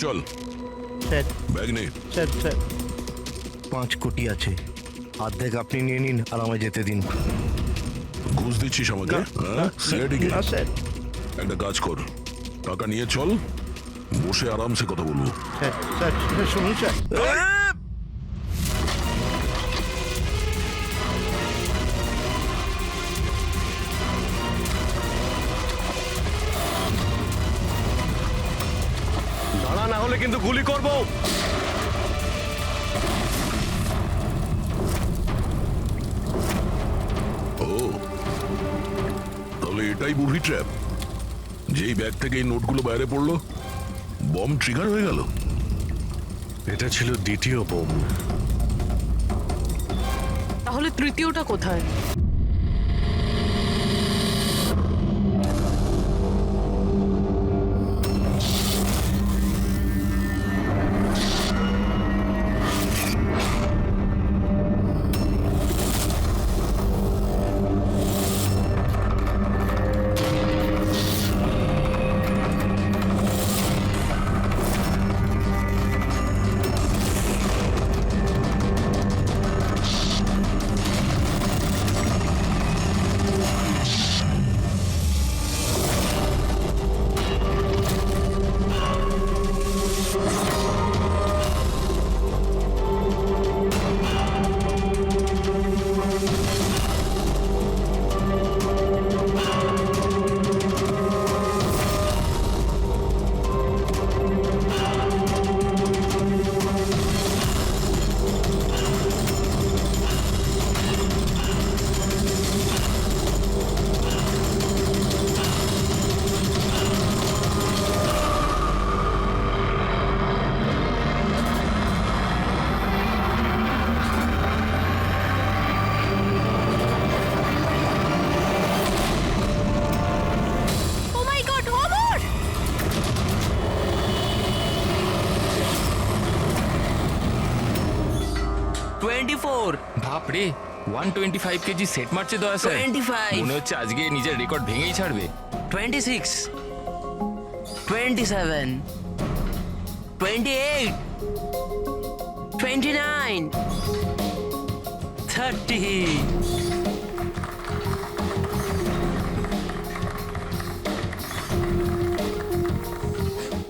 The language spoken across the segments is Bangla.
চল স্যার ব্যাগ নে। স্যার স্যার 5 কোটি আছে, অর্ধেক আপনি নিয়ে নিন আর আমায় যেতে দিন। ঘুষ দিচ্ছিস আমাকে? না, হ্যাঁ? সিআইডিকে? না স্যার। একটা কাজ কর, টাকা নিয়ে চল, বসে আরামসে কথা বলবো। স্যার স্যার স্যার, শুনুন স্যার। দাঁড়া, না হলে কিন্তু গুলি করবো। ও, তাহলে এটাই বুভি ট্র্যাপ? যেই ব্যাগ থেকে এই নোটগুলো বাইরে পড়লো, বম ট্রিগার হয়ে গেল। এটা ছিল দ্বিতীয় বোম। তাহলে তৃতীয়টা কোথায়? ও মাই গড, ওমর! বাপরে 125 কেজি সেট মারছে দয়া স্যার। 25 মনে হচ্ছে আজকে নিজের রেকর্ড ভেঙেই ছাড়বে। 26 27 28 29 30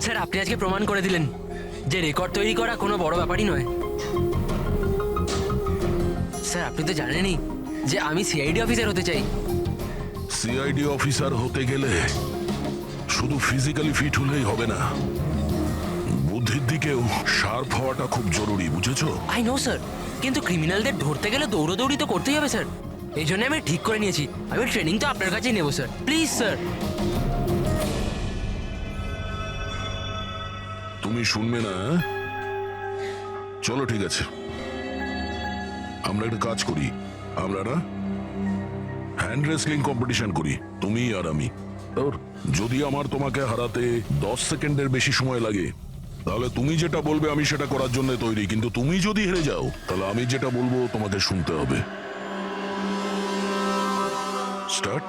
স্যার, আপনি আজকে প্রমাণ করে দিলেন যে রেকর্ড তৈরি করা কোনো বড় ব্যাপারই নয়। স্যার, আপনি তো জানেনই যে আমি সিআইডি অফিসার হতে চাই। সিআইডি অফিসার হতে গেলে শুধু ফিজিক্যালি ফিট হলেই হবে না, বুদ্ধির দিকেও শার্প হওয়াটা খুব জরুরি, বুঝেছো? আই নো স্যার, কিন্তু ক্রিমিনালদের ধরতে গেলে দৌড়দৌড়ি তো করতেই হবে স্যার। এই জন্য আমি ঠিক করে নিয়েছি, আমি ট্রেনিং তো আপনার কাছেই নেবো স্যার। Please sir. তুমি শুনবে না? চলো ঠিক আছে, আমরা একটা কাজ করি, আমরা না হ্যান্ড রেসলিং কম্পিটিশন করি, তুমি আর আমি। যদি আমার তোমাকে হারাতে 10 সেকেন্ডের বেশি সময় লাগে, তাহলে তুমি যেটা বলবে আমি সেটা করার জন্য তৈরি, কিন্তু তুমি যদি হেরে যাও তাহলে আমি যেটা বলবো তোমাকে শুনতে হবে। স্টার্ট।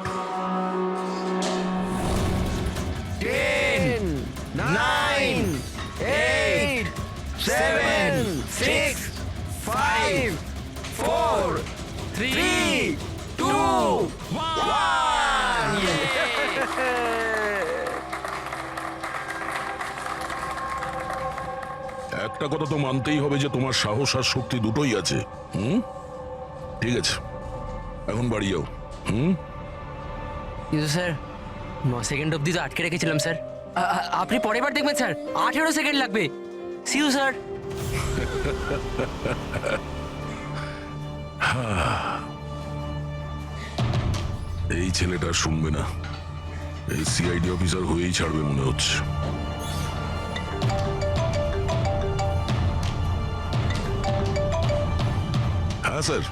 10 9 8 7 6 5 4 3 2 1। একটা কথা তো মানতেই হবে যে তোমার সাহস আর শক্তি দুটোই আছে। ঠিক আছে, এখন বাড়ি যাও। কিন্তু স্যার 9 সেকেন্ড অবধি তো আটকে রেখেছিলাম স্যার। আপনি পরের বার দেখবেন স্যার 18 সেকেন্ড লাগবে। See you sir. এই ছেলেটা শুনবে না, এই সিআইডি অফিসার হয়েই ছাড়বে মনে হচ্ছে। হ্যাঁ স্যার,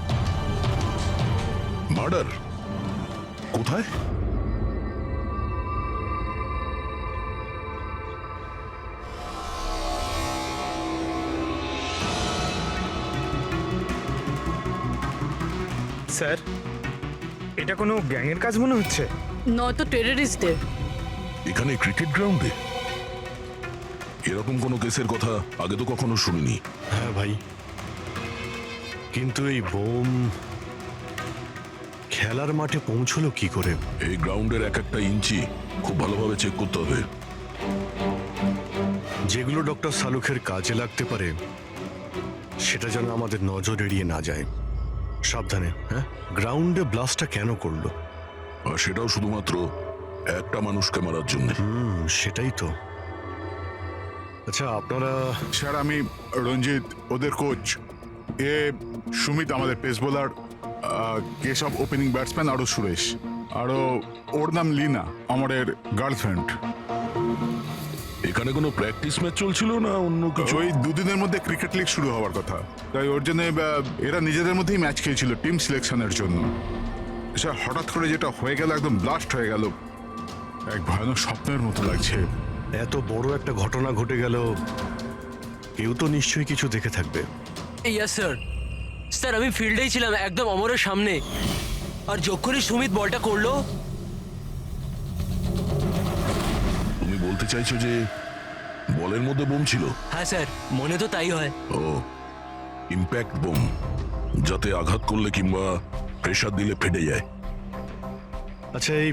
মার্ডার কোথায়? স্যার, এটা কোনো গ্যাংয়ের কাজ মনে হচ্ছে। নয়তো টেররিস্টদের। এখানে ক্রিকেট গ্রাউন্ডে এরকম কোনো কেসের কথা আগে তো কখনো শুনিনি। হ্যাঁ ভাই, কিন্তু এই বোম খেলার মাঠে পৌঁছলো কি করে? এই গ্রাউন্ডের এক একটা ইঞ্চি খুব ভালোভাবে চেক করতে হবে। যেগুলো ডক্টর সালুখের কাজে লাগতে পারে সেটা যেন আমাদের নজর এড়িয়ে না যায়। সাবধানে। হ্যাঁ, গ্রাউন্ডে ব্লাস্টটা কেন করলো? আর সেটাও শুধুমাত্র একটা মানুষকে মারার জন্য। সেটাই তো। আচ্ছা, আপনারা স্যার আমি রঞ্জিত, ওদের কোচ। এ সুমিত আমাদের pace bowler, Keshav opening batsman, আরও সুরেশ, আরও ওর নাম লিনা, আমাদের গার্লফ্রেন্ড। এখানে কোনো প্র্যাকটিস ম্যাচ চলছিল না অন্য কিছু? ওই দুদিনের মধ্যে ক্রিকেট লিগ শুরু হওয়ার কথা, তাই ওর জন্য এরা নিজেদের মধ্যেই ম্যাচ খেয়েছিল টিম সিলেকশনের জন্য। স্যার হঠাৎ করে যেটা হয়ে গেল, একদম ব্লাস্ট হয়ে গেল, এক ভয়ানক স্বপ্নের মতো লাগছে। এত বড় একটা ঘটনা ঘটে গেল, কেউ তো নিশ্চয়ই কিছু দেখে থাকবে। Yes sir. স্যার আমি ফিল্ডেই ছিলাম, একদম অমরের সামনে, আর যখনই সুমিত বলটা করলো। তুমি বলতে চাইছো যে বলের মধ্যে বোম ছিল? হ্যাঁ স্যার, মনে তো তাই হয়। ও, ইম্প্যাক্ট বোম, যাতে আঘাত করলে কিংবা প্রেসার দিলে ফেটে যায়। আচ্ছা, এই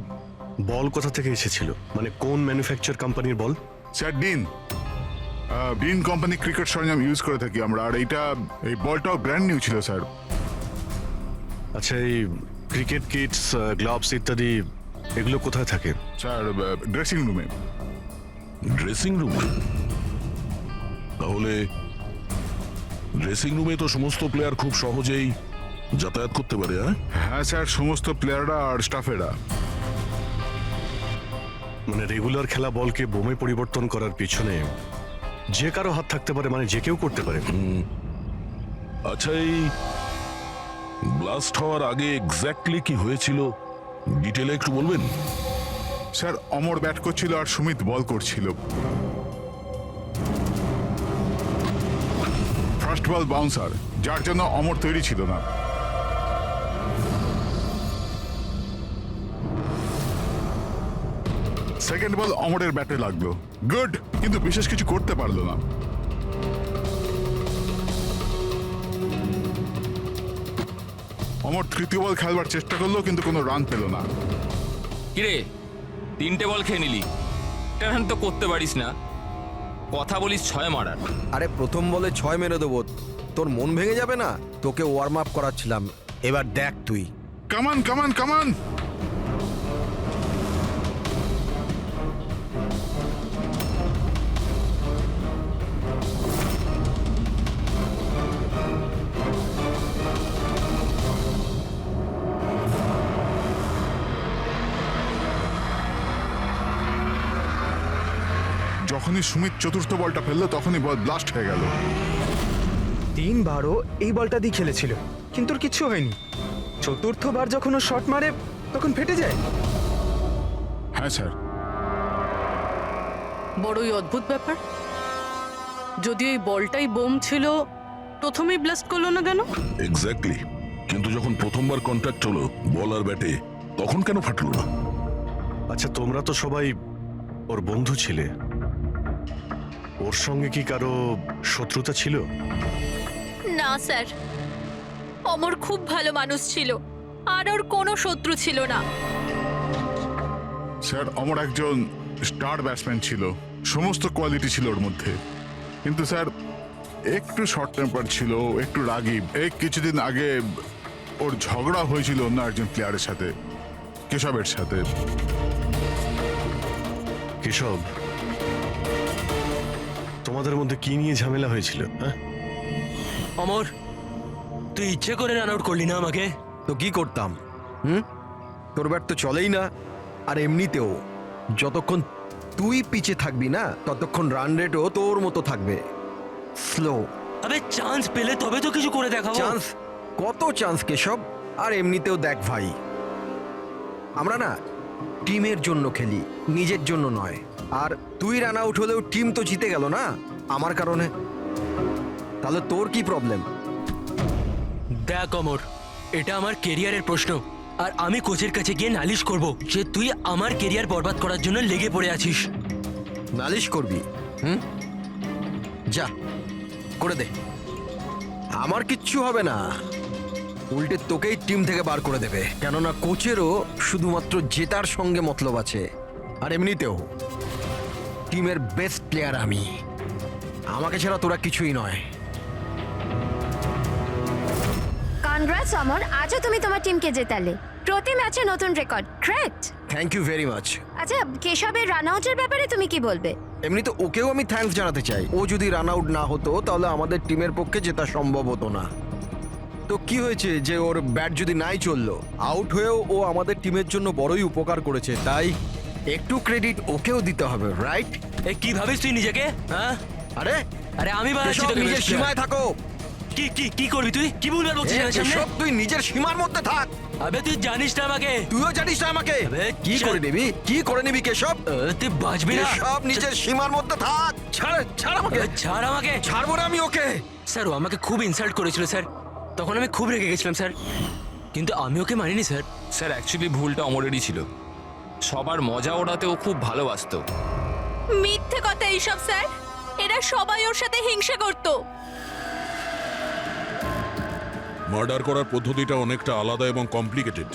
বল কোথা থেকে এসেছিল? মানে কোন ম্যানুফ্যাকচার কোম্পানির বল? স্যার ডিন কোম্পানি ক্রিকেট সরঞ্জাম ইউজ করে থাকি আমরা, আর এই বলটাও ব্র্যান্ড নিউ ছিল স্যার। আচ্ছা, এই ক্রিকেট কিটস, গ্লাভস ইত্যাদি এগুলো কোথায় থাকে? স্যার ড্রেসিং রুমে। ড্রেসিং রুমে? তাহলে ড্রেসিং রুমে তো সমস্ত প্লেয়ার খুব সহজেই যাতায়াত করতে পারে। হ্যাঁ স্যার, সমস্ত প্লেয়াররা আর স্টাফেরা। মানে রেগুলার খেলা বলকে বোমে পরিবর্তন করার পিছনে যে কারো হাত থাকতে পারে, মানে যে কেউ করতে পারে। আচ্ছা, এই ব্লাস্ট হওয়ার আগে এক্স্যাক্টলি কি হয়েছিল ডিটেলে একটু বলবেন? স্যার অমর ব্যাট করছিল আর সুমিত বল করছিল। ফার্স্ট বল বাউন্সার, যার জন্য অমর তৈরি ছিল না। সেকেন্ড বল অমরের ব্যাটে লাগলো, গুড, কিন্তু বিশেষ কিছু করতে পারলো না। অমর তৃতীয় বল খেলবার চেষ্টা করলো, কিন্তু কোনো রান পেল না। কিরে, 3টে বল খেয়ে নিলি, টান তো করতে পারিস না, কথা বলিস 6 মারার। আরে প্রথম বলে 6 মেরে দেবো, তোর মন ভেঙে যাবে না? তোকে ওয়ার্ম আপ করাচ্ছিলাম, এবার দেখ তুই। কামান কামান কামান। যখনই সুমিত চতুর্থ বলটা ফেললো, তখনই বল ব্লাস্ট হয়ে গেল। 3বারও এই বলটা দিয়ে খেলেছিল, কিন্তু ওর কিচ্ছু হয়নি। চতুর্থবার যখন ও শট মারে তখন ফেটে যায়। হ্যাঁ স্যার। বড়ই অদ্ভুত ব্যাপার। যদি এই বলটাই বোম ছিল, প্রথমেই ব্লাস্ট করলো না কেন? এক্স্যাক্টলি, কিন্তু যখন প্রথমবার কন্ট্যাক্ট হলো বল আর ব্যাটে, তখন কেন ফাটলো না? আচ্ছা, তোমরা তো সবাই ওর বন্ধু ছিলে, ওর সঙ্গে কি কারো শত্রুতা ছিল? না স্যার, অমর খুব ভালো মানুষ ছিল, আর ওর কোনো শত্রু ছিল না। স্যার অমর একজন স্টার ব্যাটসম্যান ছিল, সমস্ত কোয়ালিটি ছিল ওর মধ্যে, কিন্তু স্যার একটু শর্ট টেম্পার ছিল, একটু রাগী। এই কিছুদিন আগে ওর ঝগড়া হয়েছিল অন্য একজন প্লেয়ারের সাথে, কেশবের সাথে। কেশব, তোমাদের মধ্যে কি নিয়ে ঝামেলা হয়েছিল? হ্যাঁ অমর, তুই ইচ্ছে করে রান আউট করলি না আমাকে? তো কি করতাম? তোর ব্যাট তো চলেই না, আর এমনিতেও যতক্ষণ তুই পিছে থাকবি না, ততক্ষণ রান রেটও তোর মতো থাকবে, স্লো। আবে চান্স পেলে তবে তো কিছু করে দেখাবো। চান্স? কত চান্স কেশব? আর এমনিতেও দেখ ভাই, আমরা না টিমের জন্য খেলি, নিজের জন্য নয়। আর তুই রান আউট হলেও টিম তো জিতে গেল না আমার কারণে, তাহলে তোর কি প্রবলেম? দেখ অমর, এটা আমার কেরিয়ারের প্রশ্ন, আর আমি কোচের কাছে গিয়ে নালিশ করব যে তুই আমার কেরিয়ার বরবাদ করার জন্য লেগে পড়ে আছিস। নালিশ করবি? যা করে দে। আমার কিচ্ছু হবে না, উল্টে তোকেই টিম থেকে বার করে দেবে, কেননা কোচেরও শুধুমাত্র জেতার সঙ্গে মতলব আছে। আর এমনিতেও টিমের বেস্ট প্লেয়ার আমি, আমাকে ছাড়া তোরা কিছুই নয়। কনগ্রাটস অমর, আজও তুমি তোমার টিমকে জেতালে। প্রতি ম্যাচে নতুন record, great. Thank you very much. আচ্ছা, কেশবের রান আউটের ব্যাপারে তুমি কি বলবে? এমনিতে ওকেও আমি থ্যাঙ্কস জানাতে চাই। ও যদি রান আউট না হতো তাহলে আমাদের টিমের পক্ষে জেতা সম্ভব হতো না। তো কি হয়েছে যে ওর ব্যাট যদি নাই চললো, আউট হয়েও ও আমাদের টিমের জন্য বড়ই উপকার করেছে, তাই একটু ক্রেডিট ওকেও দিতে হবে, রাইট? এই কি ভাবিস তুই নিজেকে? হ্যাঁ, আরে আরে আমি বানাচ্ছি কেশব, তোকে নিজের best player। সীমায় থাকো। কি কি কি করবি তুই? কি বলবি আর বলছিস আমার সামনে? কেশব, তুই নিজের সীমার মধ্যে থাক। আবে তুই জানিস না আমাকে। তুইও জানিস না আমাকে। আবে, কি করে নিবি, কি করে নিবি কেশব? তুই বাঁচবি না। কেশব, নিজের সীমার মধ্যে থাক। ছাড়, ছাড় আমাকে। ছাড় আমাকে। ছাড়বো না আমি ওকে। স্যার ও আমাকে খুব ইনসাল্ট করেছিল স্যার, তখন আমি খুব রেগে গেছিলাম স্যার, কিন্তু আমি ওকে মানিনি স্যার। স্যার অ্যাকচুয়ালি ভুলটা অমরেরই ছিল, সবার মজা ওড়াতে ও খুব ভালোবাসতো। মিথ্যে কথা এইসব স্যার, এরা সবাই ওর সাথে হিংসা করতো। মার্ডার করার পদ্ধতিটা অনেকটা আলাদা এবং কমপ্লিকেটেড।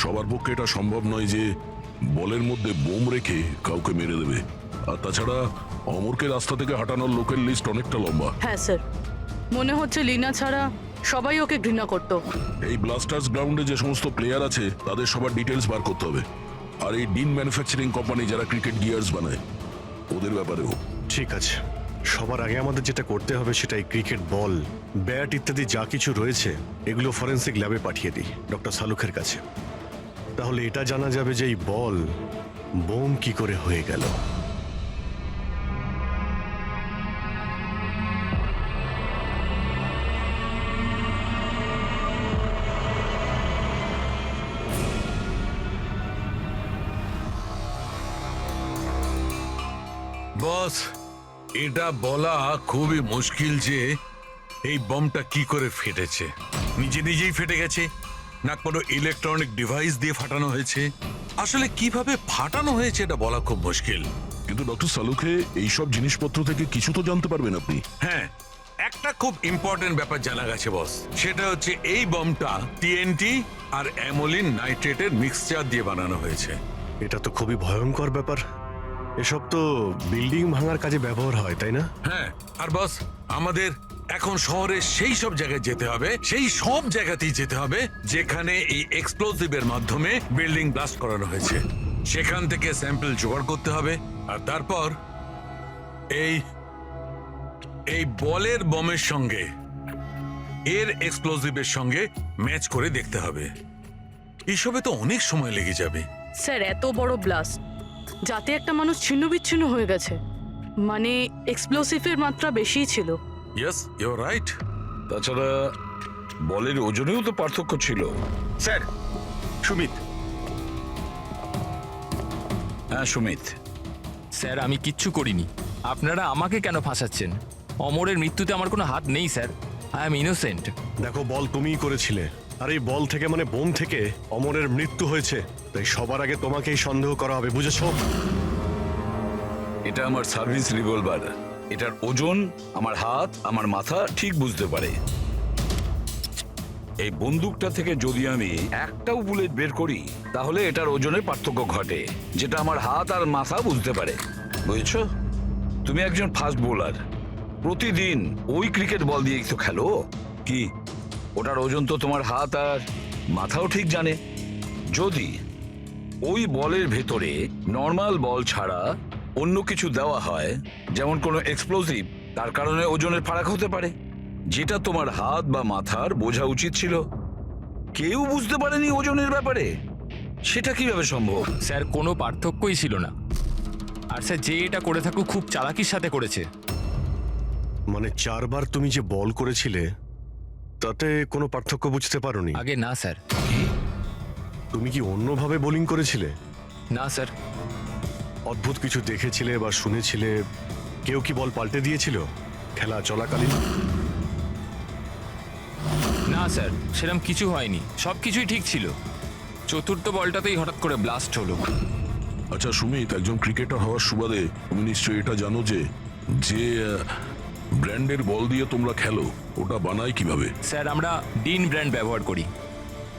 সবার পক্ষে এটা সম্ভব নয় যে বলের মধ্যে বোম রেখে কাউকে মেরে দেবে। আর তাছাড়া অমরকে রাস্তা থেকে হাঁটানোর লোকের লিস্ট অনেকটা লম্বা। হ্যাঁ স্যার, মনে হচ্ছে লিনা ছাড়া সবাই ওকে ঘৃণা করত। এই ব্লাস্টার্স গ্রাউন্ডে যে সমস্ত প্লেয়ার আছে তাদের সবার ডিটেলস বার করতে হবে। আর এই ডিন ম্যানুফ্যাকচারিং কোম্পানি যারা ক্রিকেট গিয়ার্স বানায়, ওদের ব্যাপারেও। ঠিক আছে, সবার আগে আমাদের যেটা করতে হবে সেটা এই ক্রিকেট বল, ব্যাট ইত্যাদি যা কিছু রয়েছে এগুলো ফরেন্সিক ল্যাবে পাঠিয়ে দিই ডক্টর সালুখের কাছে। তাহলে এটা জানা যাবে যে এই বল বোম কি করে হয়ে গেল। বস, এটা বলা খুবই মুশকিল যে এই বমটা কি করে ফেটেছে। নিজে নিজেই ফেটে গেছে না কোনো ইলেকট্রনিক ডিভাইস দিয়ে ফাটানো হয়েছে? আসলে কিভাবে ফাটানো হয়েছে এটা বলা খুব মুশকিল। কিন্তু ডক্টর সালুখে এইসব জিনিসপত্র থেকে কিছু তো জানতে পারবেন আপনি। হ্যাঁ, একটা খুব ইম্পর্টেন্ট ব্যাপার জানা গেছে বস, সেটা হচ্ছে এই বমটা টিএনটি আর অ্যামোলিন নাইট্রেটের মিক্সচার দিয়ে বানানো হয়েছে। এটা তো খুবই ভয়ঙ্কর ব্যাপার। এসব তো বিল্ডিং ভাঙার কাজে ব্যবহার হয়, তাই না? হ্যাঁ, আর বস আমাদের এখন শহরের সেই সব জায়গায় যেতে হবে, সেই সব জায়গাতেই যেতে হবে যেখানে এই এক্সপ্লোসিভের মাধ্যমে বিল্ডিং ব্লাস্ট করানো হয়েছে। সেখান থেকে স্যাম্পল জোগাড় করতে হবে, আর তারপর এই এই বলের বমের সঙ্গে এর এক্সপ্লোসিভের সঙ্গে ম্যাচ করে দেখতে হবে। এসবে তো অনেক সময় লেগে যাবে। স্যার, এত বড় ব্লাস্ট, যাতে একটা মানুষ ছিন্ন বিচ্ছিন্ন হয়ে গেছে, মানে এক্সপ্লোসিভের মাত্রা বেশিই ছিল। Yes, you are right. তাছাড়া বলের ওজনেও তো পার্থক্য ছিল। স্যার, সুমিত। হ্যাঁ সুমিত। স্যার আমি কিচ্ছু করিনি, আপনারা আমাকে কেন ফাঁসাচ্ছেন? অমরের মৃত্যুতে আমার কোনো হাত নেই স্যার, আই এম ইনোসেন্ট। দেখো, বল তুমিই করেছিলে, আর এই বল থেকে মানে বোম থেকে অমরের মৃত্যু হয়েছে, তাই সবার আগে তোমাকেই সন্দেহ করা হবে, বুঝেছো? এটা আমার সার্ভিস রিভলভার। এটার ওজন আমার হাত, আমার মাথা ঠিক বুঝতে পারে। এই বন্দুকটা থেকে যদি আমি একটাও বুলেট বের করি তাহলে এটার ওজনের পার্থক্য ঘটে, যেটা আমার হাত আর মাথা বুঝতে পারে, বুঝেছো? তুমি একজন ফাস্ট বোলার, প্রতিদিন ওই ক্রিকেট বল দিয়ে তো খেলো, কি ওটার ওজন তো তোমার হাত আর মাথাও ঠিক জানে। যদি ওই বলের ভেতরে নর্মাল বল ছাড়া অন্য কিছু দেওয়া হয়, যেমন কোনো এক্সপ্লোসিভ, তার কারণে ওজনের ফারাক হতে পারে, যেটা তোমার হাত বা মাথার বোঝা উচিত ছিল। কেউ বুঝতে পারেনি ওজনের ব্যাপারে, সেটা কিভাবে সম্ভব? স্যার কোনো পার্থক্যই ছিল না, আর স্যার যে এটা করে থাকুক খুব চালাকির সাথে করেছে। মানে 4 বার তুমি যে বল করেছিলে তাতে কোনো পার্থক্য বুঝতে পারোনি? আগে না স্যার। তুমি কি অন্যভাবে বোলিং করেছিলে? না স্যার। অদ্ভুত কিছু দেখেছিলে বা শুনেছিলে? কেউ কি বল পাল্টে দিয়েছিল খেলা চলাকালীন? না স্যার, সেরকম কিছু হয়নি, সব কিছুই ঠিক ছিল। চতুর্থ বলটাতেই হঠাৎ করে ব্লাস্ট হলো। আচ্ছা সুমিত, একজন ক্রিকেটার হওয়ার সুবাদে তুমি নিশ্চয়ই এটা জানো যে যে ব্র্যান্ডের বল দিয়ে তোমরা খেলো, ওটা বানায় কিভাবে? স্যার আমরা ডিন ব্র্যান্ড ব্যবহার করি।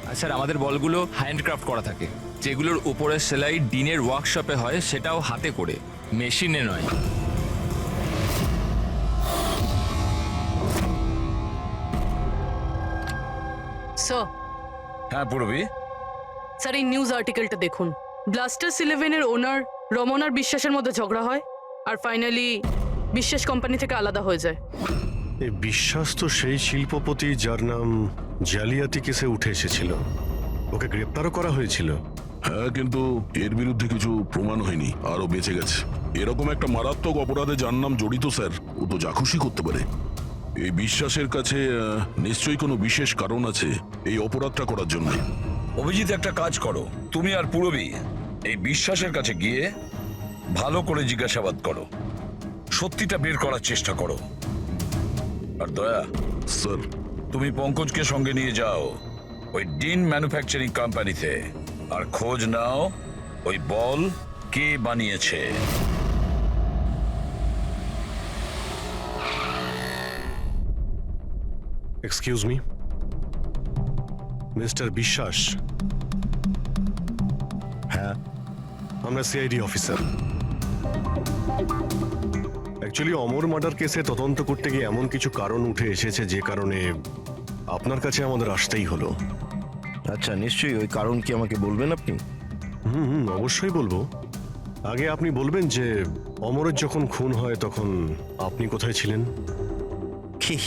আর স্যার আমাদের বলগুলো হ্যান্ডক্রাফট করা থাকে, যেগুলোর উপরের সেলাই ডিনের ওয়ার্কশপে হয়, সেটাও হাতে করে, মেশিনে নয়। স্যার, হ্যাঁ পূরবী, স্যার এই নিউজ আর্টিকেলটা দেখুন। ব্লাস্টার্স 11-এর ওনার রমন আর বিশ্বাসের মধ্যে ঝগড়া হয়, আর ফাইনালি বিশ্বাস কোম্পানি থেকে আলাদা হয়ে যায়। এই বিশ্বাস তো সেই শিল্পপতি যার নাম জালিয়াতি কেসে উঠে এসেছিল, ওকে গ্রেপ্তারও করা হয়েছিল। হ্যাঁ, কিন্তু এর বিরুদ্ধে কিছু প্রমাণ হয়নি, আরও বেঁচে গেছে। এরকম একটা মারাত্মক অপরাধে যার নাম জড়িত স্যার, ও তো যা খুশি করতে পারে। এই বিশ্বাসের কাছে নিশ্চয়ই কোনো বিশেষ কারণ আছে এই অপরাধটা করার জন্য। অভিজিৎ একটা কাজ করো, তুমি আর পূরবী এই বিশ্বাসের কাছে গিয়ে ভালো করে জিজ্ঞাসাবাদ করো, সত্যিটা বের করার চেষ্টা করো। আর দয়া, স্যার, তুমি পঙ্কজকে সঙ্গে নিয়ে যাও ওই ডিন ম্যানুফ্যাকচারিং কোম্পানিতে, আর খোঁজ নাও ওই বল কে বানিয়েছে। এক্সকিউজ মি, মিস্টার বিশ্বাস। হ্যাঁ, আমরা সিআইডি অফিসার। অ্যাকচুয়ালি অমর মার্ডার কেসে তদন্ত করতে গিয়ে এমন কিছু কারণ উঠে এসেছে যে কারণে আপনার কাছে আমাদের আসতেই হলো। আচ্ছা, নিশ্চয়ই। ওই কারণ কি আমাকে বলবেন আপনি? অবশ্যই বলবো। আগে আপনি বলবেন যে অমরের যখন খুন হয় তখন আপনি কোথায় ছিলেন? কি?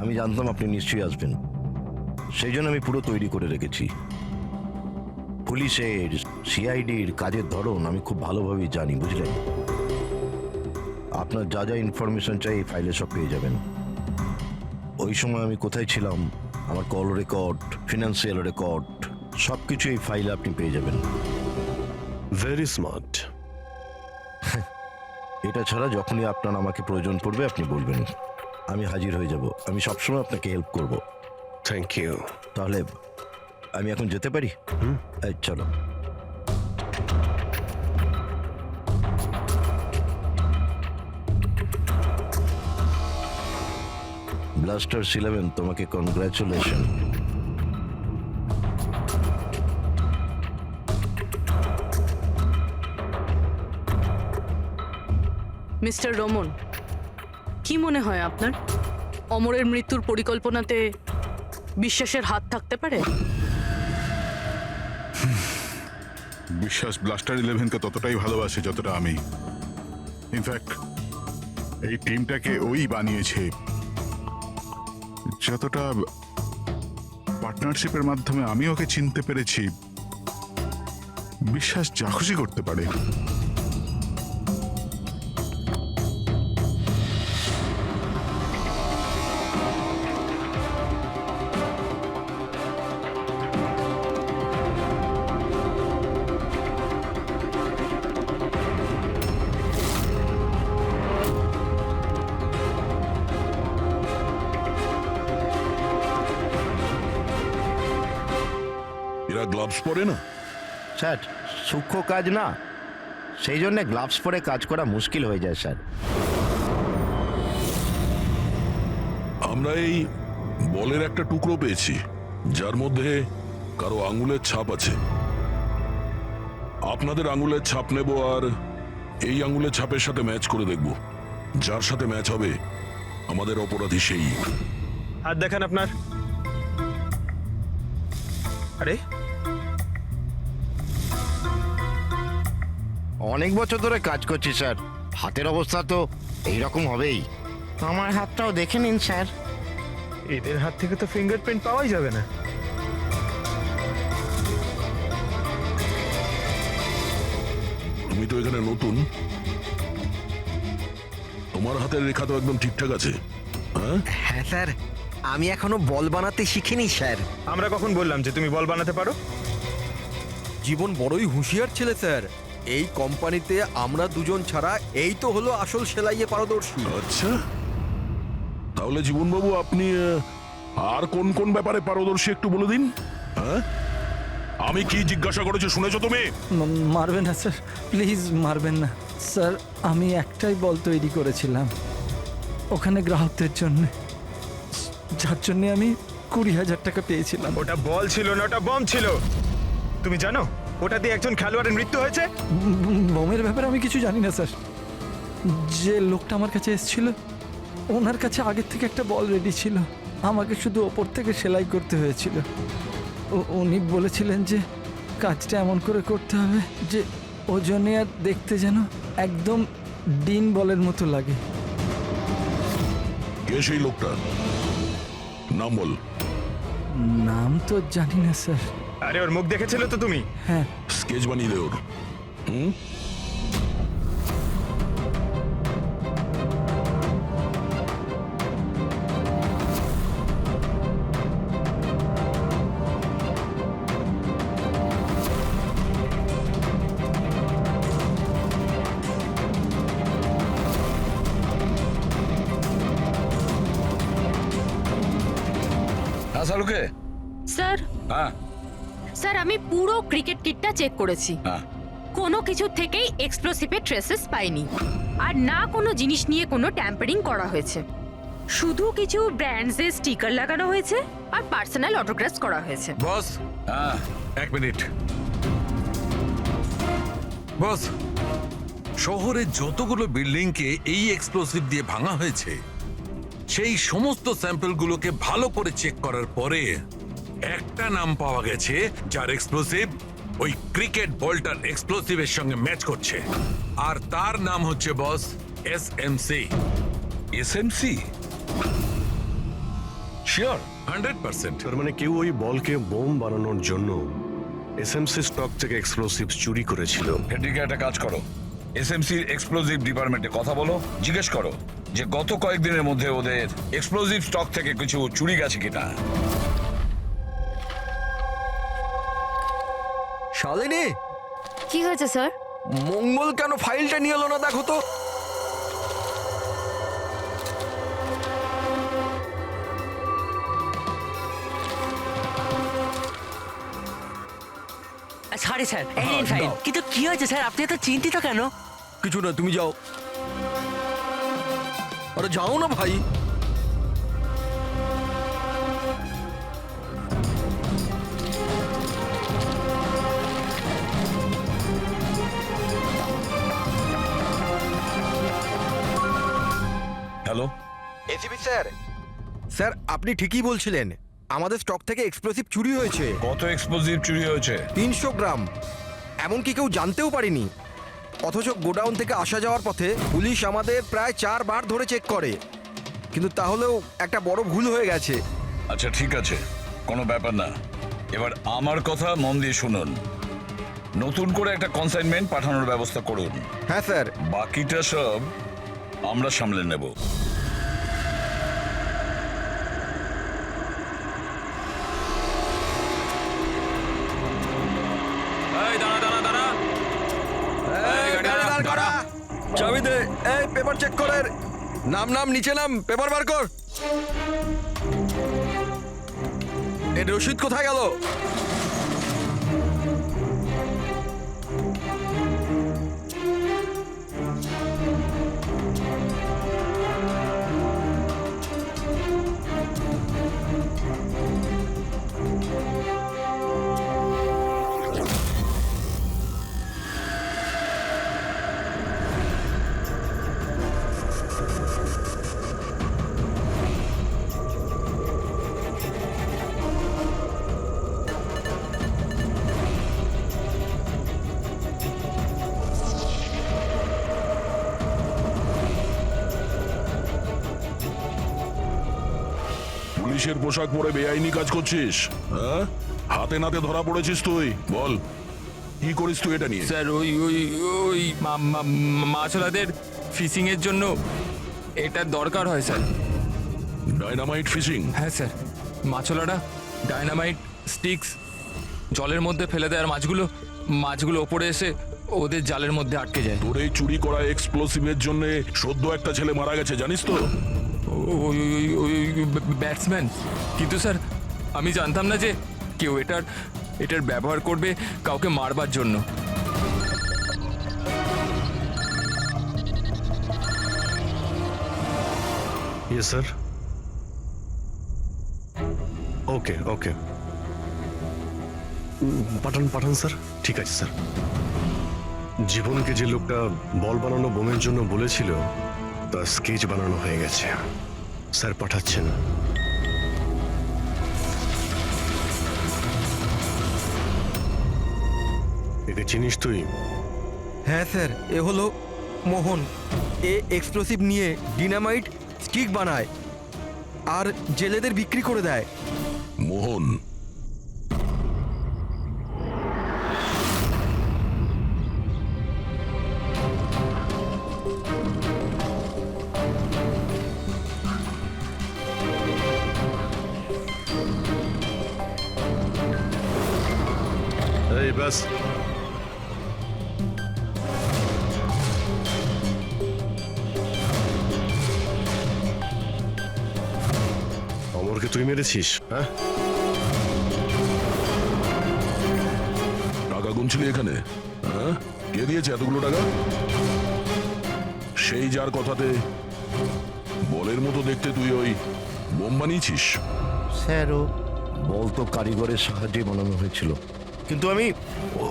আমি জানতাম আপনি নিশ্চয়ই আসবেন, সেই জন্য আমি পুরো তৈরি করে রেখেছি। পুলিশের, সিআইডির কাজের ধরন আমি খুব ভালোভাবেই জানি, বুঝলেন? আপনার যা যা ইনফরমেশন চাই এই ফাইলে সব পেয়ে যাবেন। ওই সময় আমি কোথায় ছিলাম, আমার কল রেকর্ড, ফিনান্সিয়াল রেকর্ড, সব কিছু এই ফাইলে আপনি পেয়ে যাবেন। Very smart. এটা ছাড়া যখনই আপনার আমাকে প্রয়োজন পড়বে আপনি বলবেন, আমি হাজির হয়ে যাব। আমি সবসময় আপনাকে হেল্প করব। Thank you. তাহলে আমি এখন যেতে পারি? এই চলো। ব্লাস্টার্স 11, তোমাকে কনগ্রাচুলেশন। মিস্টার রমন, কি মনে হয় আপনার অমরের মৃত্যুর পরিকল্পনাতে বিশ্বাসের হাত থাকতে পারে? বিশ্বাস ব্লাস্টার 11কে ততটাই ভালোবাসে যতটা আমি। ইনফ্যাক্ট এই টিমটাকে ওই বানিয়েছে, যতটা পার্টনারশিপের মাধ্যমে আমি ওকে চিনতে পেরেছি। বিশ্বাস যা খুশি করতে পারে। এরা গ্লাভস পরে না? স্যার, সূক্ষ্ম কাজ না, সেই জন্য গ্লাভস পরে কাজ করা মুশকিল হয়ে যায় স্যার। আমরা এই বলের একটা টুকরো পেয়েছি যার মধ্যে কারো আঙুলের ছাপ আছে। আপনাদের আঙুলের ছাপ নেব আর এই আঙুলের ছাপের সাথে ম্যাচ করে দেখব। যার সাথে ম্যাচ হবে আমাদের অপরাধী সেই। হাত দেখান আপনার। আরে, অনেক বছর ধরে কাজ করছি স্যার, হাতের অবস্থা তো এইরকম হবেই। আমার হাতটাও দেখে নিন স্যার। এদের হাত থেকে তো ফিঙ্গারপ্রিন্ট পাওয়াই যাবে না। তুমি তো এখানে নতুন, তোমার হাতের রেখা তো একদম ঠিকঠাক আছে। হ্যাঁ হ্যাঁ স্যার, আমি এখনো বল বানাতে শিখিনি স্যার। আমরা কখন বললাম যে তুমি বল বানাতে পারো? জীবন বড়ই হুঁশিয়ার ছেলে স্যার। এই কোম্পানিতে আমরা দুজন ছাড়া এই তো হলো আসল সেলাইয়ে পারদর্শী। আচ্ছা, তাহলে জীবনবাবু আপনি আর কোন কোন ব্যাপারে পারদর্শী একটু বলে দিন। হ্যাঁ, আমি কি জিজ্ঞাসা করেছি শুনেছো তুমি? মারবেন না স্যার, প্লিজ মারবেন না স্যার। আমি একটাই বল তৈরি করেছিলাম, ওখানে গ্রাহকদের জন্য, যার জন্য আমি 20,000 টাকা পেয়েছিলাম। ওটা বল ছিল না, ওটা বম ছিল। তুমি জানো ওটা দিয়ে একজন খেলোয়াড়ের মৃত্যু হয়েছে? বোমের ব্যাপারে আমি কিছু জানি না স্যার। যে লোকটা আমার কাছে এসেছিল ওনার কাছে আগের থেকে একটা বল রেডি ছিল, আমাকে শুধু ওপর থেকে সেলাই করতে হয়েছিল। উনি বলেছিলেন যে কাজটা এমন করে করতে হবে যে ওজনে আর দেখতে যেন একদম ডিন বলের মতো লাগে। কে সেই লোকটা? নাম বল। নাম তো জানি না স্যার। আরে ওর মুখ দেখেছিলে তো তুমি? হ্যাঁ। স্কেচ বানিয়ে দে ওর। হুম? হ্যাঁ শালুকে। স্যার হ্যাঁ স্যার আমি পুরো ক্রিকেট কিটটা চেক করেছি, হ্যাঁ কোনো কিছু থেকেই এক্সপ্লোসিভের ট্রেসেস পাইনি, আর না কোনো জিনিস নিয়ে কোনো ট্যাম্পারিং করা হয়েছে। শুধু কিছু ব্র্যান্ডসের স্টিকার লাগানো হয়েছে আর পার্সোনাল অটোগ্রাফস করা হয়েছে। বস, হ্যাঁ এক মিনিট। বস, শহরের যতগুলো বিল্ডিংকে এই এক্সপ্লোসিভ দিয়ে ভাঙা হয়েছে সেই সমস্ত স্যাম্পলগুলোকে ভালো করে চেক করার পরে একটা নাম পাওয়া গেছে যার এক্সপ্লোসিভ ওই ক্রিকেট বলটার এক্সপ্লোসিভের সঙ্গে ম্যাচ করছে, আর তার নাম হচ্ছে বস এসএমসি। এসএমসি? শিওর? 100%। তার মানে কেউ ওই বলকে বোম বানানোর জন্য এসএমসি স্টক থেকে এক্সপ্লোসিভ চুরি করেছিল। এদিকে একটা কাজ করো, এসএমসি এক্সপ্লোসিভ ডিপার্টমেন্টে কথা বলো, জিজ্ঞেস করো যে গত কয়েকদিনের মধ্যে ওদের এক্সপ্লোসিভ স্টক থেকে কিছু চুরি গেছে কিনা। শালিনী, কি হয়েছে স্যার? মঙ্গল কেন ফাইলটা নিয়ে এলো না দেখো তো। সরি স্যার, এই নিন ফাইল। কিন্তু কি হয়েছে স্যার, আপনি এত চিন্তিত কেন? কিছু না, তুমি যাও। আরে যাও না ভাই। Hello ACP sir. স্যার আপনি ঠিকই বলছিলেন, আমাদের স্টক থেকে এক্সপ্লোসিভ চুরি হয়েছে। কত এক্সপ্লোসিভ চুরি হয়েছে? 300 গ্রাম। এমনকি কেউ জানতেও পারেনি। অথচ গোডাউন থেকে আসা যাওয়ার পথে পুলিশ আমাদের প্রায় 4 বার ধরে চেক করে, কিন্তু তাহলেও একটা বড় ভুল হয়ে গেছে। আচ্ছা ঠিক আছে, কোনো ব্যাপার না। এবার আমার কথা মন দিয়ে শুনুন, নতুন করে একটা কনসাইনমেন্ট পাঠানোর ব্যবস্থা করুন। হ্যাঁ স্যার। বাকিটা সব আমরা সামলে নেব। চাবি দে। এই পেপার চেক করে। নাম নাম নিচে নাম, পেপার বার কর। এর রসিদ কোথায় গেল? পুলিশের পোশাক পরে বেআইনি কাজ করছিস? হ্যাঁ, হাতে নাতে ধরা পড়েছিস তুই। বল কি করিস তুই এটা নিয়ে? স্যার ওই ওই ওই মাছওয়ালাদের ফিশিং এর জন্য এটা দরকার হয় স্যার। Dynamite fishing? হ্যাঁ স্যার, মাছওয়ালারা ডায়নামাইট স্টিক্স জলের মধ্যে ফেলে দেয় আর মাছগুলো ওপরে এসে ওদের জালের মধ্যে আটকে যায়। তোর এই চুরি করা এক্সপ্লোসিভের জন্য সদ্য একটা ছেলে মারা গেছে, জানিস তো? ওই ব্যাটসম্যান। কিন্তু স্যার আমি জানতাম না যে কেউ এটার ব্যবহার করবে কাউকে মারবার জন্য। Yes sir. ওকে ওকে, পাঠান পাঠান স্যার। ঠিক আছে স্যার। জীবনকে যে লোকটা বল বানানো বোমের জন্য বলেছিল তার স্কেচ বানানো হয়ে গেছে। স্যার পাঠাচ্ছেন। একে চিনিস তুই? হ্যাঁ স্যার, এ হলো মোহন। এ এক্সপ্লোসিভ নিয়ে ডিনামাইট স্টিক বানায় আর জেলেদের বিক্রি করে দেয়। মোহন? এই ব্যাস, অমরকে তুই মেরেছিস? হ্যাঁ, টাকা গুনছিলি এখানে? হ্যাঁ, কে দিয়েছে এতগুলো টাকা? সেই যার কথাতে বলের মতো দেখতে তুই ওই বোম বানিয়েছিস? স্যার, ও বল তো কারিগরের সাহায্যে বানানো হয়েছিল, কিন্তু আমি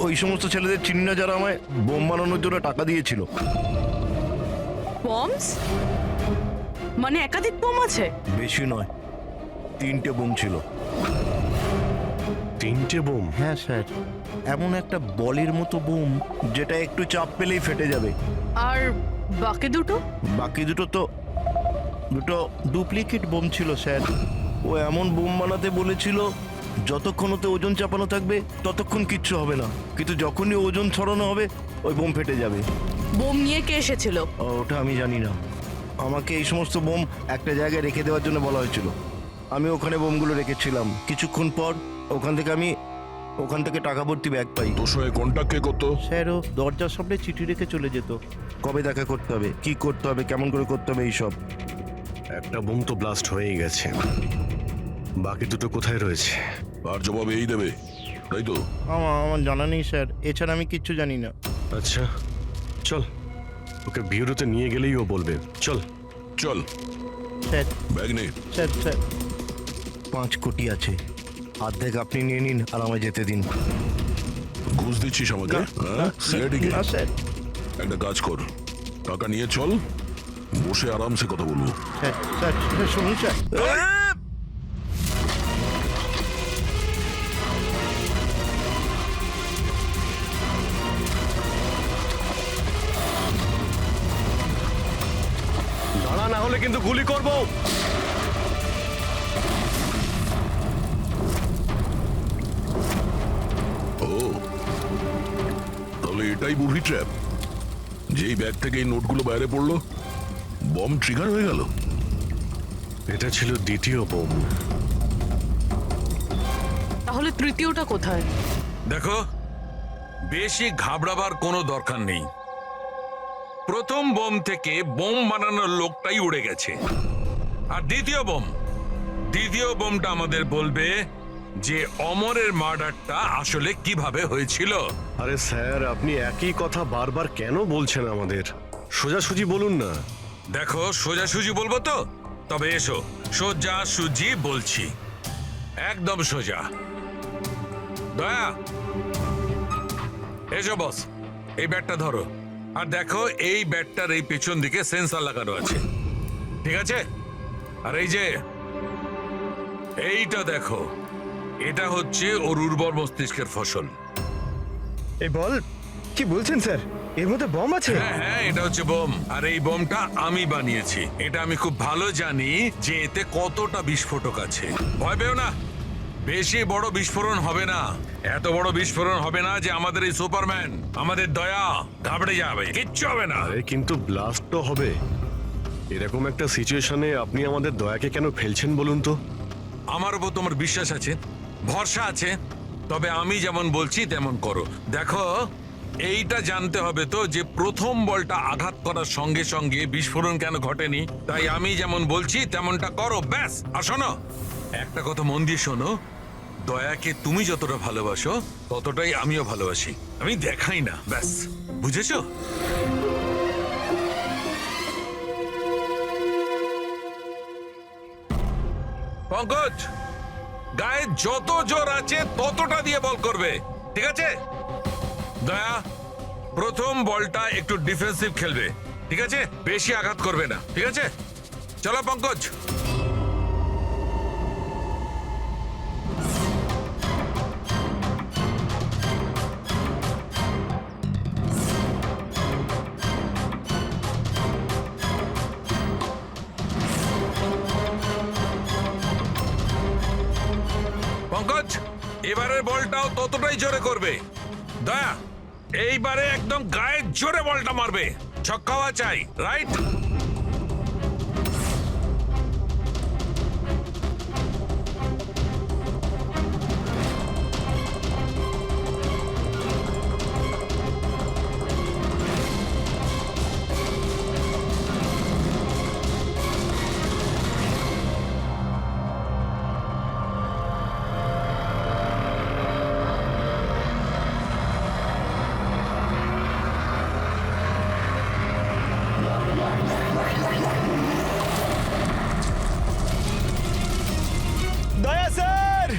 ওই সমস্ত ছেলেদের চিনি না যারা আমায় বোম বানানোর জন্য টাকা দিয়েছিল। বমস? মানে একাধিক বোম আছে? বেশি নয়, 3টে বোম ছিল। 3টে বোম? হ্যাঁ স্যার, এমন একটা বলের মতো বোম যেটা একটু চাপ পেলেই ফেটে যাবে। আর বাকি দুটো? বাকি দুটো ডুপ্লিকেট বোম ছিল স্যার। ও এমন বোম বানাতে বলেছিল যতক্ষণ ওতে ওজন চাপানো থাকবে ততক্ষণ কিচ্ছু হবে না, কিন্তু যখনই ওজন ছড়ানো হবে ওই বোম ফেটে যাবে। বোম নিয়ে কে এসেছিল? ওটা আমি জানি না। আমাকে এই সমস্ত বোম একটা জায়গায় রেখে দেওয়ার জন্য বলা হয়েছিল। আমি ওখানে বোমগুলো রেখেছিলাম। কিছুক্ষণ পর ওখান থেকে টাকা ভর্তি ব্যাগ পাই। তোর সঙ্গে কন্ট্যাক্ট কে করতো? স্যার, ও দরজার সামনে চিঠি রেখে চলে যেত। কবে দেখা করতে হবে, কি করতে হবে, কেমন করে করতে হবে, এইসব। একটা বোম তো ব্লাস্ট হয়েই গেছে, বাকি দুটো কোথায় রয়েছে? আর জবাব এই দেবে, তাই তো? আমার জানা নেই স্যার, এছাড়া আমি কিচ্ছু জানি না। আচ্ছা চল, ওকে বিউরোতে নিয়ে গেলেই ও বলবে। চল চল। স্যার, ব্যাগ নে। স্যার 5 কোটি আছে, অর্ধেক আপনি নিয়ে নিন আর আমায় যেতে দিন। ঘুষ দিচ্ছিস আমাকে? হ্যাঁ, সিআইডিকে? না স্যার। একটা কাজ কর, টাকা নিয়ে চল, বসে আরামসে কথা বলবো। স্যার শুনুন স্যার। দাঁড়া, না হলে কিন্তু গুলি করবো। ও, তাহলে এটাই বুভি ট্র্যাপ? যেই ব্যাগ থেকে এই নোটগুলো বাইরে পড়লো, বম ট্রিগার হয়ে গেল। এটা ছিল দ্বিতীয় বোম। তাহলে তৃতীয়টা কোথায়? দেখো, বেশি ঘাবড়াবার কোনো দরকার নেই। প্রথম বোম থেকে বোম বানানোর লোকটাই উড়ে গেছে। আর দ্বিতীয় বোমটা আমাদের বলবে যে অমরের মার্ডারটা আসলে কিভাবে হয়েছিল। আরে স্যার, আপনি একই কথা বারবার কেন বলছেন আমাদের? সোজাসুজি বলুন না। দেখো, সোজাসুজি বলবো তো? তবে এসো, সোজাসুজি বলছি, একদম সোজা। দয়া, এসো বস, এই ব্যাটটা ধরো। আর দেখো, এই ব্যাটটার এই পেছন দিকে সেন্সর লাগানো আছে, ঠিক আছে? আর এই যে এইটা দেখো, এটা হচ্ছে ওর উর্বর মস্তিষ্কের ফসল। এই বল, কি বলছেন স্যার? এর মধ্যে বম আছে? হ্যাঁ হ্যাঁ, এটা হচ্ছে বোম। আর এই বোমটা আমি বানিয়েছি। এটা আমি খুব ভালো জানি যে এতে কতটা বিস্ফোরক আছে। ভয় পেও না, বেশি বড় বিস্ফোরণ হবে না। এত বড় বিস্ফোরণ হবে না যে আমাদের এই সুপারম্যান, আমাদের দয়া ঘাবড়ে যাবে। কিচ্ছু হবে না। আরে কিন্তু ব্লাস্ট তো হবে। এরকম একটা সিচুয়েশনে আপনি আমাদের দয়াকে কেন ফেলছেন বলুন তো? আমার উপর তোমার বিশ্বাস আছে, ভরসা আছে, তবে আমি যেমন বলছি তেমন করো। দেখো, এইটা জানতে হবে তো যে প্রথম বলটা আঘাত করার সঙ্গে সঙ্গে বিস্ফোরণ কেন ঘটেনি। তাই আমি যেমন বলছি তেমনটা করো, ব্যাস। আর শোনো, একটা কথা মন দিয়ে শোনো, দয়াকে তুমি যতটা ভালোবাসো ততটাই আমিও ভালোবাসি। আমি দেখাই না, ব্যাস। বুঝেছো? পঙ্কজ, গায়ে যত জোর আছে ততটা দিয়ে বল করবে, ঠিক আছে? দয়া, প্রথম বলটা একটু ডিফেন্সিভ খেলবে, ঠিক আছে? বেশি আঘাত করবে না, ঠিক আছে? চলো পঙ্কজ। পঙ্কজ, এবারের বলটাও ততটাই জোরে করবে। দয়া, এইবারে একদম গায়ে জোরে বলটা মারবে, ছক্কা হওয়া চাই, রাইট? দয়া স্যার!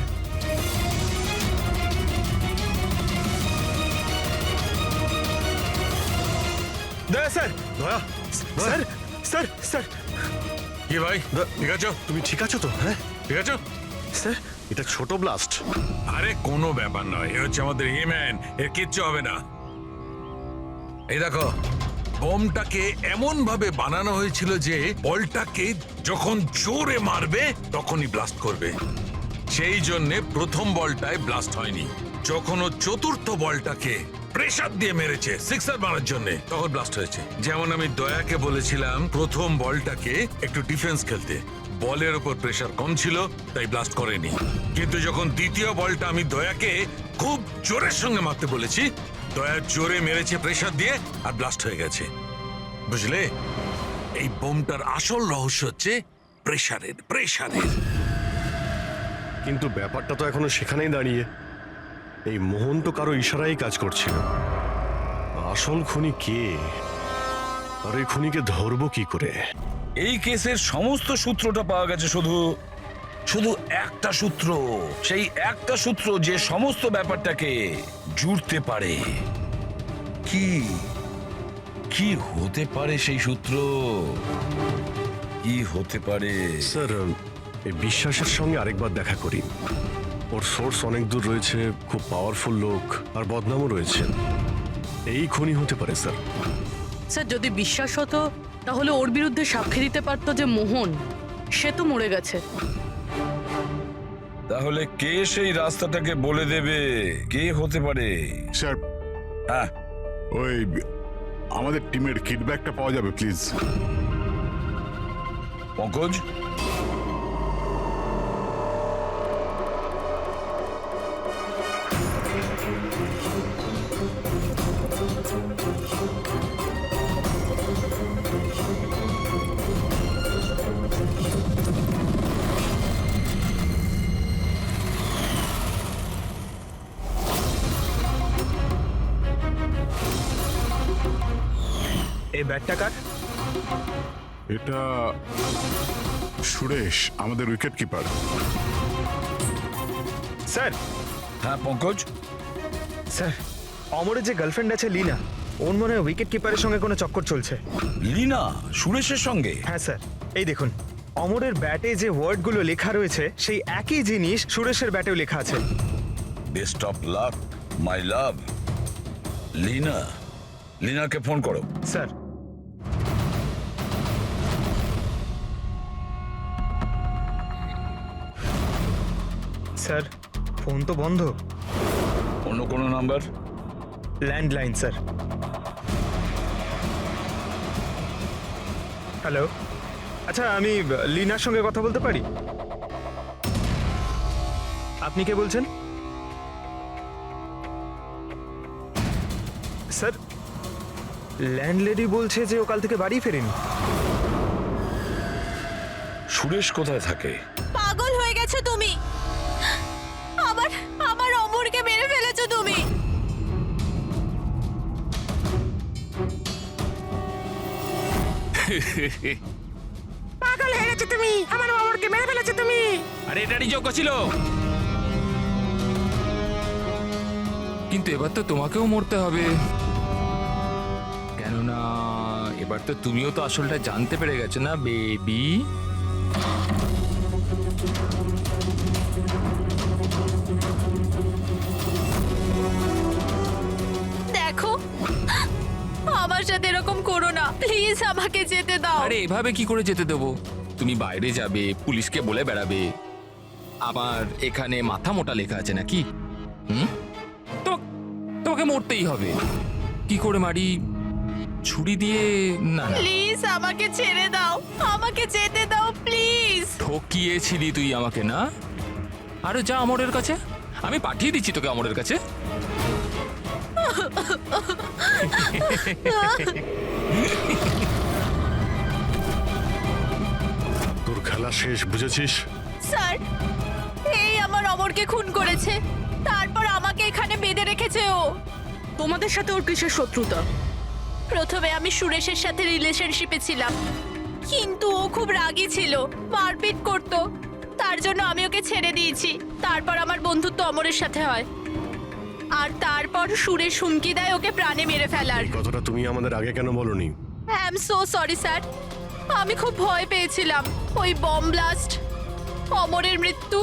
দয়া স্যার! দয়া, স্যার স্যার স্যার কি ভাই, ঠিক আছো? তুমি ঠিক আছো তো? হ্যাঁ, ঠিক আছো? স্যার, এটা ছোট ব্লাস্ট। আরে কোনো ব্যাপার নয়, এ হচ্ছে আমাদের হিম্যান, এর কিচ্ছু হবে না। এই দেখো, বোমটাকে এমন ভাবে বানানো হয়েছিল যে বলটাকে যখন জোরে মারবে তখনই ব্লাস্ট করবে। সেই জন্যে প্রথম বলটায় ব্লাস্ট হয়নি। যখন ও চতুর্থ বলটাকে প্রেসার দিয়ে মেরেছে সিক্সার মারার জন্য, তখন ব্লাস্ট হয়েছে। যেমন আমি দয়াকে বলেছিলাম প্রথম বলটাকে একটু ডিফেন্স খেলতে, বলের উপর প্রেসার কম ছিল তাই ব্লাস্ট করেনি। কিন্তু যখন দ্বিতীয় বলটা আমি দয়াকে খুব জোরের সঙ্গে মারতে বলেছি, দয়া জোরে মেরেছে প্রেসার দিয়ে আর ব্লাস্ট হয়ে গেছে। বুঝলে, এই বোমটার আসল রহস্য হচ্ছে প্রেসারের। কিন্তু ব্যাপারটা তো এখনো সেখানেই দাঁড়িয়ে। এই মোহন তো কারো ইশারাই কাজ করছিল। আসল খুনি কে, আর এই খুনিকে ধরবো কি করে? এই কেসের সমস্ত সূত্রটা পাওয়া গেছে, শুধু একটা সূত্র, সেই একটা সূত্র যে সমস্ত ব্যাপারটাকে জুড়তে পারে। কি হতে পারে সেই সূত্র? কি হতে পারে? স্যার, এই বিশ্বাসের সঙ্গে আরেকবার দেখা করি। ওর সোর্স অনেক দূর রয়েছে, খুব পাওয়ারফুল লোক, আর বদনামও রয়েছে। এই খুনি হতে পারে স্যার। স্যার, যদি বিশ্বাস হতো তাহলে ওর বিরুদ্ধে সাক্ষী দিতে পারতো যে মোহন, সে তো মরে গেছে। তাহলে কে সেই রাস্তাটাকে বলে দেবে? কে হতে পারে? স্যার, হ্যাঁ, ওই আমাদের টিমের কিডব্যাকটা পাওয়া যাবে প্লিজ? পঙ্কজ, এই ব্যাটটা কার? এটা সুরেশ, আমাদের উইকেট কিপার। স্যার, হ্যাঁ পঙ্কজ, স্যার, অমরের যে গার্লফ্রেন্ড আছে লীনা, ওর মনে হয় উইকেট কিপারের সঙ্গে কোনো চক্কর চলছে। লীনা সুরেশের সঙ্গে? হ্যাঁ স্যার, এই দেখুন, অমরের ব্যাটে যে ওয়ার্ডগুলো লেখা রয়েছে সেই একই জিনিস সুরেশের ব্যাটেও লেখা আছে। Best of luck my love. লিনাকে ফোন করো। স্যার, স্যার, ফোন তো বন্ধ। অন্য কোনো নাম্বার? Landline sir. হ্যালো, আচ্ছা, আমি লীনার সঙ্গে কথা বলতে পারি? আপনি কে বলছেন? স্যার, ল্যান্ডলেডি বলছে যে ও কাল থেকে বাড়ি ফেরেনি। সুরেশ কোথায় থাকে? পাগল হয়ে গেছো তুমি, আমার অমরকে মেরে ফেলেছো তুমি। পাগল হয়ে গেছে তুমি, আমার অমরকে মেরে ফেলেছো তুমি। আরে এটারই যোগ্য ছিল, কিন্তু এবার তো তোমাকেও মরতে হবে, কেননা এবার তো তুমিও তো আসলটা জানতে পেরে গেছো না বেবি। দেখো, আমার সাথে এরকম করো না, প্লিজ আমাকে যেতে দাও। আরে এভাবে কি করে যেতে দেবো? তুমি বাইরে যাবে, পুলিশকে বলে বেড়াবে আমার এখানে মাথা মোটা লেখা আছে নাকি? তোমাকে মরতেই হবে। কি করে মারি? ছুরি দিয়ে? না না, প্লিজ আমাকে ছেড়ে দাও, আমাকে যেতে দাও প্লিজ। ঠকিয়েছিলি তুই আমাকে না? আরে যা আমরের কাছে, আমি পাঠিয়ে দিচ্ছি তোকে আমরের কাছে। তোর খেলা শেষ, বুঝেছিস? স্যার, এই আমার অমরকে খুন করেছে, তারপর আমাকে এখানে বেঁধে রেখেছে ও। তোমাদের সাথে ওর কিসের শত্রুতা? প্রথমে আমি সুরেশের সাথে রিলেশনশিপে ছিলাম, কিন্তু ও খুব রাগী ছিল, মারপিট করতো, তার জন্য আমি ওকে ছেড়ে দিয়েছি। তারপর আমার বন্ধুত্ব অমরের সাথে হয়, আর তারপর সুরেশ হুমকি দেয় ওকে প্রাণে মেরে ফেলার। এই কথাটা তুমি আমাদের আগে কেন বলনি? I am so sorry sir, আমি খুব ভয় পেয়েছিলাম। ওই বম ব্লাস্ট, অমরের মৃত্যু,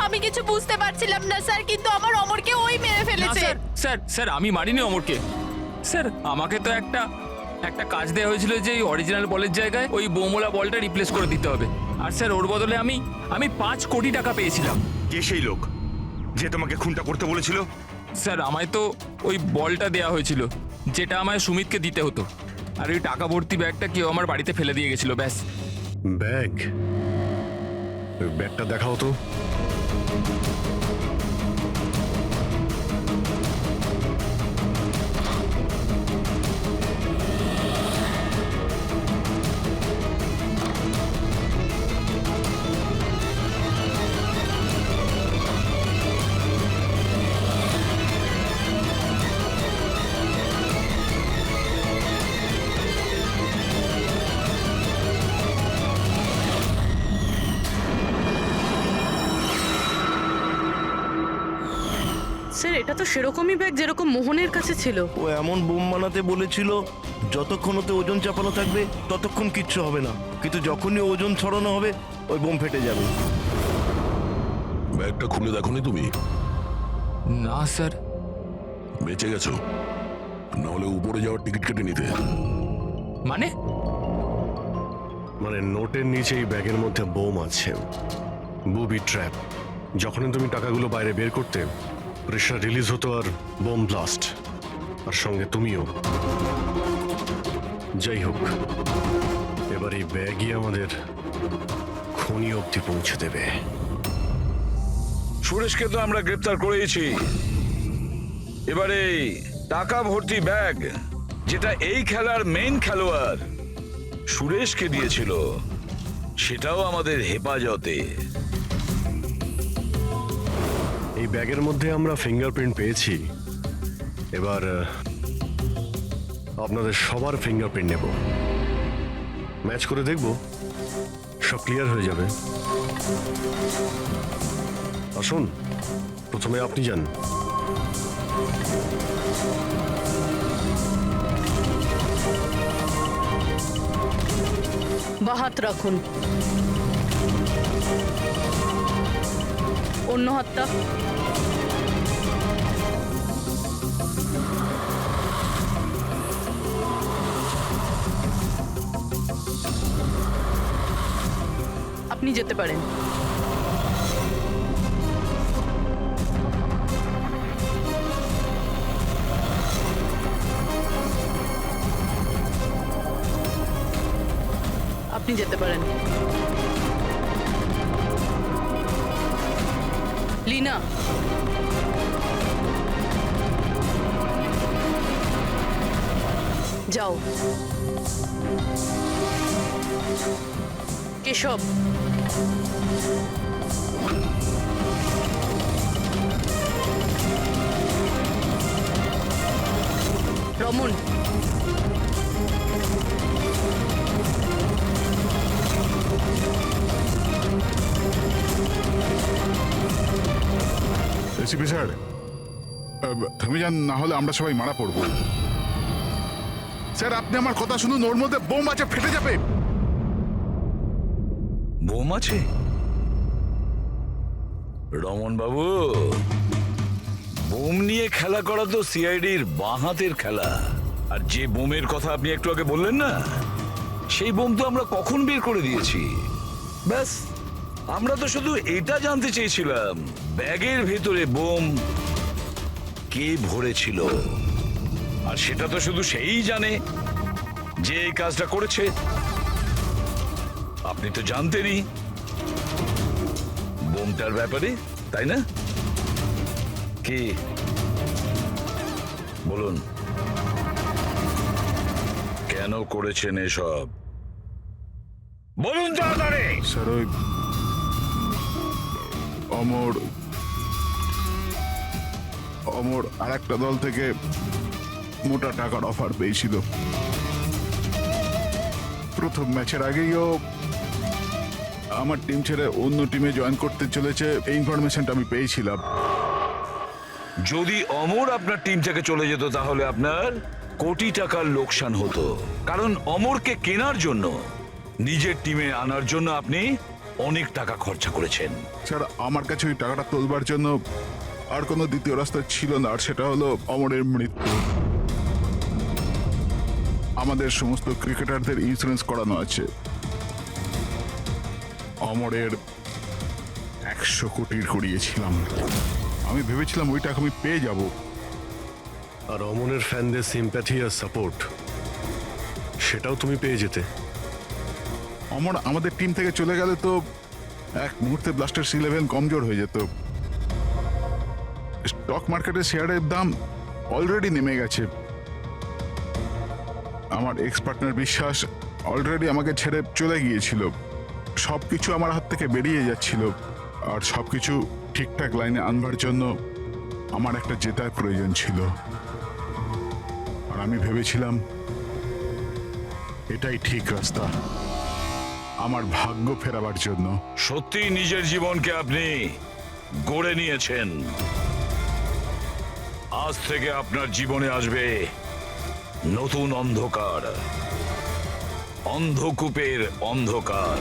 আমি কিছু বুঝতে পারছিলাম না স্যার, কিন্তু আমার অমরকে ওই মেরে না, ফেলেছে। স্যার স্যার স্যার আমি মারিনি অমরকে। স্যার আমাকে তো একটা কাজ দেওয়া হয়েছিল যে অরিজিনাল বলের জায়গায় ওই বোমওয়ালা বলটা রিপ্লেস করে দিতে হবে, আর স্যার ওর বদলে আমি 5 কোটি টাকা পেয়েছিলাম। কে সেই লোক যে তোমাকে খুনটা করতে বলেছিল? স্যার আমায় তো ওই বলটা দেওয়া হয়েছিল যেটা আমায় সুমিতকে দিতে হতো, আর ওই টাকা ভর্তি ব্যাগটা কেউ আমার বাড়িতে ফেলে দিয়ে গেছিল, ব্যাস। ব্যাগ? ওই ব্যাগটা দেখাও তো। স্যার এটা তো সেরকমই ব্যাগ যেরকম মোহনের কাছে ছিল। ও এমন বোম বানাতে বলেছিল যতক্ষণ ওতে ওজন চাপানো থাকবে ততক্ষণ কিচ্ছু হবে না, কিন্তু যখনই ওজন ছড়ানো হবে ওই বোম ফেটে যাবে। ব্যাগটা খুলে দেখোনি তুমি? না স্যার। বেঁচে গেছো, নাহলে উপরে যাওয়ার টিকিট কেটে নিতে। মানে নোটের নিচে এই ব্যাগের মধ্যে বোম আছে, বুবি ট্র্যাপ। যখনই তুমি টাকাগুলো বাইরে বের করতে, প্রেশার রিলিজ হতো আর বোম ব্লাস্ট, আর সঙ্গে তুমিও। যাই হোক, এবার এই ব্যাগই আমাদের খনি অবধি পৌঁছে দেবে। সুরেশকে তো আমরা গ্রেপ্তার করেছি, এবারে টাকা ভর্তি ব্যাগ যেটা এই খেলার মেইন খেলোয়াড় সুরেশকে দিয়েছিল সেটাও আমাদের হেফাজতে। এই ব্যাগের মধ্যে আমরা ফিঙ্গারপ্রিন্ট পেয়েছি, এবার আপনাদের সবার ফিঙ্গারপ্রিন্ট নেব, ম্যাচ করে দেখব, সব ক্লিয়ার হয়ে যাবে। আসুন, প্রথমে আপনি যান। বাহাত রাখুন, অন্য হাতটা। আপনি যেতে পারেন। আপনি যেতে পারেন। লীনা, যাও। কেশব, রমন, সিপি স্যার থেমে যান, না হলে আমরা সবাই মারা পড়বো। স্যার আপনি আমার কথা শুনুন, ওর মধ্যে বোম আছে, ফেটে যাবে। বোম আছে? রমন বাবু, বোম নিয়ে খেলা করা তো সিআইডির বাঁ হাতের খেলা। আর যে বোমের কথা আপনি একটু আগে বললেন না, সেই বোম তো আমরা কখন বের করে দিয়েছি। ব্যাস, আমরা তো শুধু এটা জানতে চেয়েছিলাম ব্যাগের ভেতরে বোম কে ভরেছিল। আর সেটা তো শুধু সেই জানে যে এই কাজটা করেছে। আপনি তো জানতেনই বোমটার ব্যাপারে, তাই না? কি বলুন, কেন করেছেন এসব? বলুন তাড়াতাড়ি। স্যার ওই অমর আর একটা দল থেকে মোটা টাকার অফার পেয়েছিল। প্রথম ম্যাচের আগেই ও আমার টিম ছেড়ে অন্য টিমে জয়েন করতে চলেছে, এই ইনফরমেশনটা আমি পেয়েছিলাম। যদি অমর আপনার টিম থেকে চলে যেত তাহলে আপনার কোটি টাকার লোকসান হতো। কারণ অমরকে কেনার জন্য, নিজের টিমে আনার জন্য আপনি অনেক টাকা খরচা করেছেন। স্যার আমার কাছে ওই টাকাটা তোলবার জন্য আর কোনো দ্বিতীয় রাস্তা ছিল না, আর সেটা হলো অমরের মৃত্যু। আমাদের সমস্ত ক্রিকেটারদের ইন্স্যুরেন্স করানো আছে। অমরের 100 কোটির করিয়েছিলাম। আমি ভেবেছিলাম ওই টাকা আমি পেয়ে যাব। আর অমনের ফ্যানদের সিম্প্যাথি আর সাপোর্ট, সেটাও তুমি পেয়ে যেতে। অমর আমাদের টিম থেকে চলে গেলে তো এক মুহূর্তে ব্লাস্টার্স 11 কমজোর হয়ে যেত। স্টক মার্কেটে শেয়ারের দাম অলরেডি নেমে গেছে। আমার এক্স পার্টনার বিশ্বাস অলরেডি আমাকে ছেড়ে চলে গিয়েছিল। সবকিছু আমার হাত থেকে বেরিয়ে যাচ্ছিল, আর সবকিছু ঠিকঠাক লাইনে আনবার জন্য আমার একটা জেতার প্রয়োজন ছিল। আর আমি ভেবেছিলাম এটাই ঠিক রাস্তা আমার ভাগ্য ফেরাবার জন্য। সত্যি নিজের জীবনকে আপনি গড়ে নিয়েছেন। আজ থেকে আপনার জীবনে আসবে নতুন অন্ধকার, অন্ধকূপের অন্ধকার।